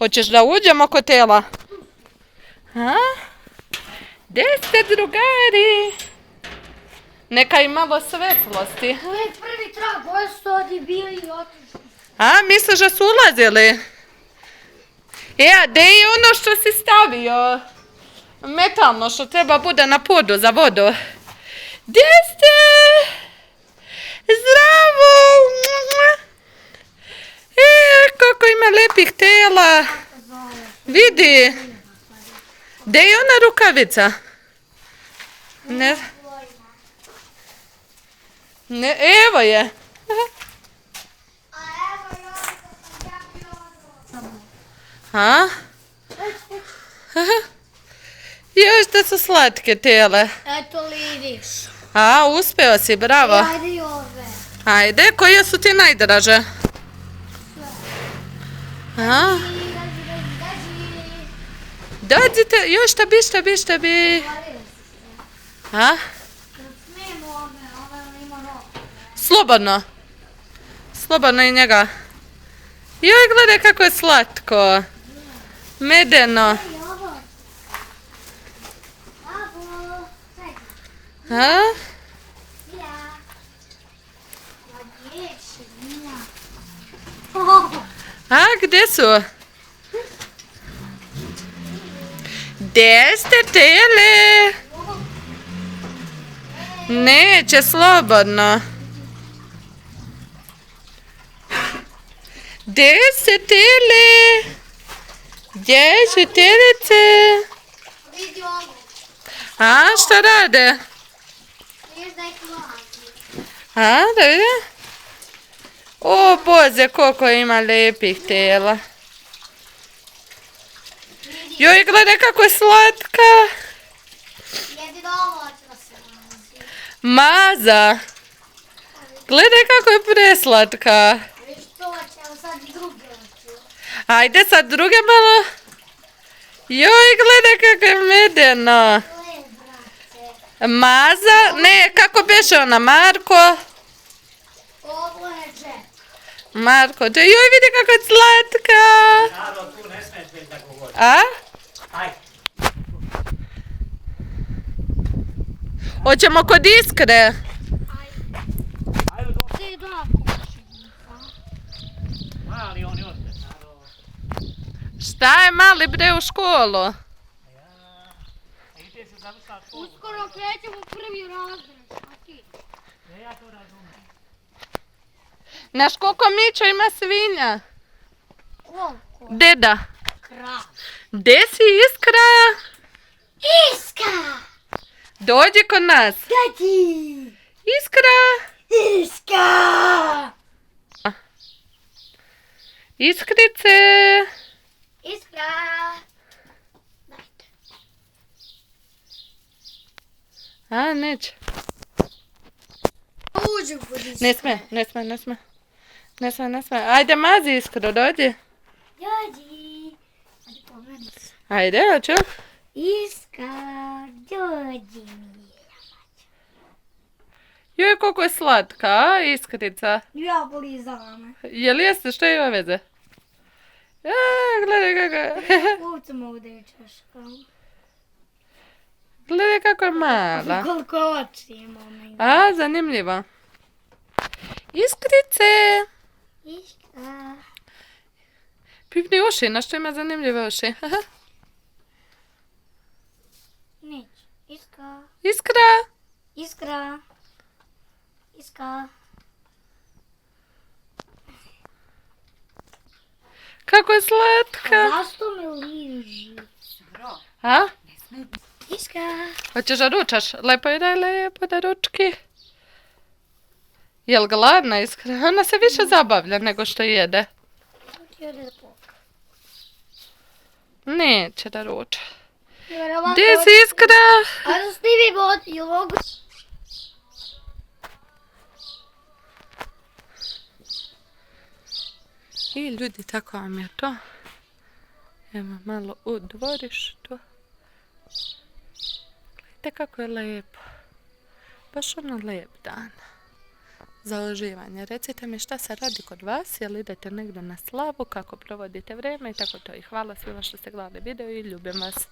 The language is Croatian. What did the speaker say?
Hoćeš da uđemo kod tela? A? Gdje ste, drugari? Neka i malo svetlosti. Prvi trag, ovo su ovdje bili i otišli. A, misliš da su ulazili? A gdje je ono što si stavio? Metalno što treba bude na podu za vodu. Gdje ste? Zdravo! Kako ima lepih tela. Vidi. Gdje je ona rukavica? Ne. Ne, evo je. A? Još da su slatke tele. Eto li vidiš. A, uspeo si, bravo. Ajde i ove. Ajde, koje su ti najdraže? A? Dođite, još šta bi. A? Slobodno. Slobodno i njega. Joj, gledaj kako je slatko. Medeno. A? A, gdje su? Gdje ste tele? Neće, slobodno. Gdje ste tele? Gdje su telice? Vidi ovo. A, šta rade? Vidiš da ih mlazi. A, da vidim. O, Bože, koliko ima lijepih tela. Joj, gledaj kako je slatka. Jedino ovo hoće da se mazi. Maza. Gledaj kako je preslatka. Vidiš to hoće, ali sad druge hoće. Ajde sad druge malo. Joj, gledaj kako je medeno. Le, brate. Maza, ne, kako beše ona, Marko. Ovo je džep. Marko, joj, vidi kako je slatka. Naro, tu ne smiješ biti da govori. A? Ajde. Hoćemo kod Iskre. Ajde, dođi. Ti da Mali oni opet, Naro. Šta je mali bre u školu? Ja. I ti si završala školu. uskoro krećemo u prvi razred. A ti? Ja to razumijem. Znaš koliko Mićo ima svinja? Koliko? Deda. Krav. Gdje si Iskra? Iska! Dođi kod nas. Gdje? Iskra. Iska! Iskrice. Iskra! Dajte. A, neće. Uđu kod Iska. Ne sme. Ajde, mazi Iskro, dođi. Dođi. Ajde po meni. Ajde, hoću. Iska, dođi mi. Joj, koliko je slatka, a, Iskrica. Ja boli za me. Jel jeste, što je ove veze? A, gledaj kako. Kucam ovdje čaškam. Gledaj kako je mala. Koliko oči imam. A, zanimljivo. Iskrice. Iska. Pipni uši, na što ima zanimljive uši. Nič. Iska. Iskra. Iskra. Iska. Kako je slatka. Zašto me liži? A? Iska. Hoćeš da ručaš? Lepo da ručki. Jel gladna Iskra? Ona se više zabavlja nego što jede. Neće da ruča. Gdje si Iskra? Ajde snimi bod i mogu. I ljudi, tako vam je to. Evo malo u dvorištu. Gledajte kako je lijepo. Baš ono lijep dan. za uživanje. Recite mi šta se radi kod vas, jel idete negdje na slavu, kako provodite vrijeme i tako to. I hvala svima što ste gledali video i ljubim vas.